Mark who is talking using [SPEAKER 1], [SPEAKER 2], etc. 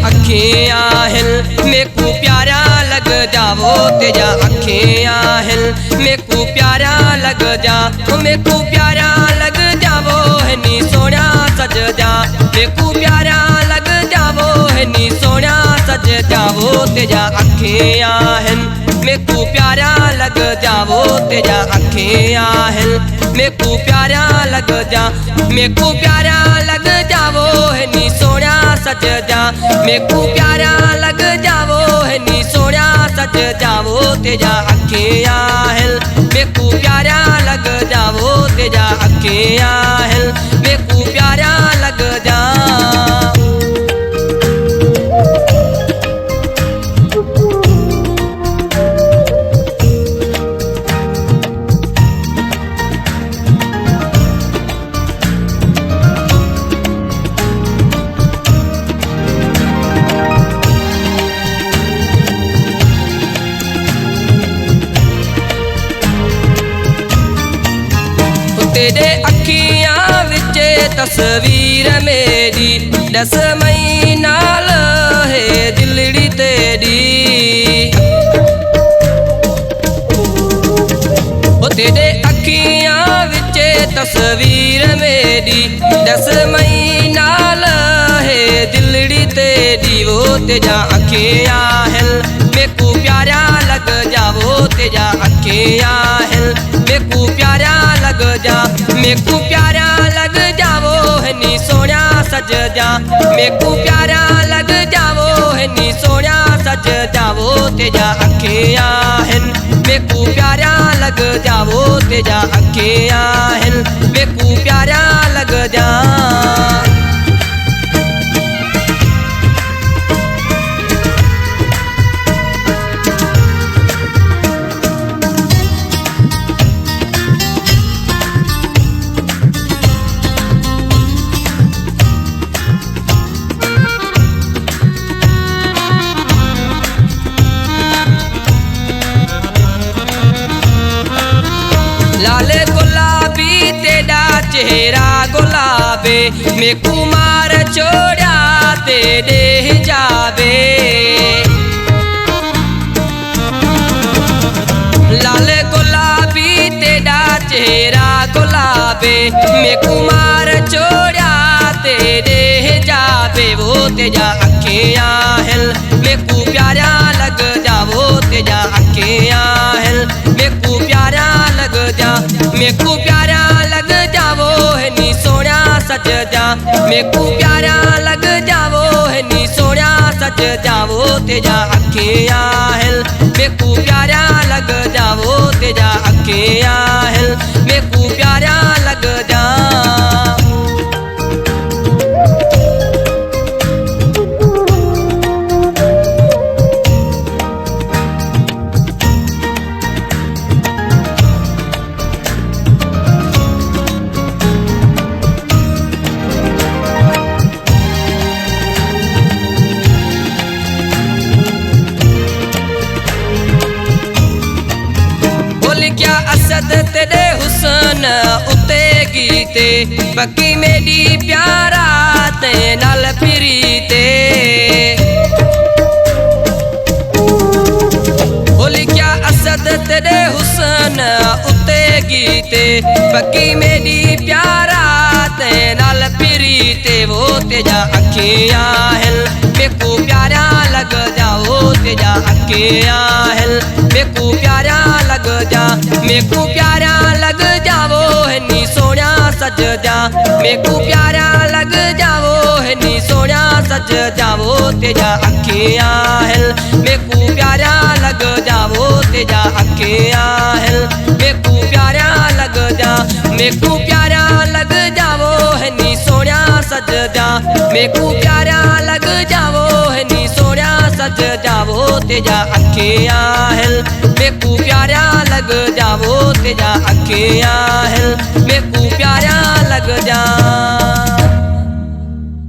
[SPEAKER 1] अखियां हिल मेकू प्यारा लग जावो तेजा अखियां हिल मेकू प्यारा लग जा मेकू प्यारा लग जावो है नी सोना सज जा मेकू प्यारा लग जावो है नी सोना सज जावो तेजा अखियां हिल मेकू प्यारा लग जावो तेजा अखियां हिल मेकू प्यारा लग जा मेकू प्यारा लग जावो है नी सोना सज जा मेकू प्यारा लग जावो है नी सोना सज जावो तेजा अखियां हिल मेकू प्यारा लग जावो तेजा अखियां हिल मेकू प्यारा लग जा। तेरे अखियां विच तस्वीर मेरी दस मई नाल है दिलड़ी तेरी तेरे अखियां विच तस्वीर मेरी दस मई नाल है दिलड़ी तेरी वो तेजा अखियां हिल मेकू प्यारा लग जावो तेजा अखियां हिल मेकू प्यारा लग जा मेकू प्यारा लग जावो है नी सोना सज जा मेकू प्यारा लग जावो है नी सोना सज जावो तेजा अखियां हिल मेकू प्यारा लग जावो तेजा अखियां हिल मेकू प्यारा लग जा। लाल गुलाबी तेरा चेहरा गुलाबे मेकू मार छोड़ा तेरे जावे लाल गुलाबी तेरा चेहरा गुलाबे मेकू मार छोड़ा तेरे जावे वो तेजा अखियां हिल मेकू प्यारा लग जावो तेजा अखियां हिल मेकू प्यारा लग जा मेकू प्यारा लग जावो है नी सोना सज जा मेकू प्यारा लग जावो है नी सोना सज जावो तेजा अखियां हिल मेकू प्यारा लग जावो तेजा अखियां हिल मेकू प्यारा लग जा। क्या असद तेरे हुस्न उते गीते बाकी मेरी प्यारा ते नाल फिरीते बोली क्या असद तेरे हुस्न उते गीते बाकी मेरी प्यारा ते नाल फिरीते वो तेजा अखियां हिल मेकू प्यारा लग जाओ तेजा अखियां हिल मेकू प्यारा लग जा मेकू प्यारा लग जावो है नी सोना सज जा मेकू प्यारा लग जावो है नी सोना सज जावो तेजा अखियां हिल मेकू प्यारा लग जावो तेजा अखियां हिल मेकू प्यारा लग जा मेकू प्यारा लग जावो है नी सोना सज जा मेकू प्यारा लग जावो है नी सोना सज जावो तेजा अखियां हिल मेकू प्यारा लग जावो तेजा अखियां हिल मेकू प्यारा लग जा।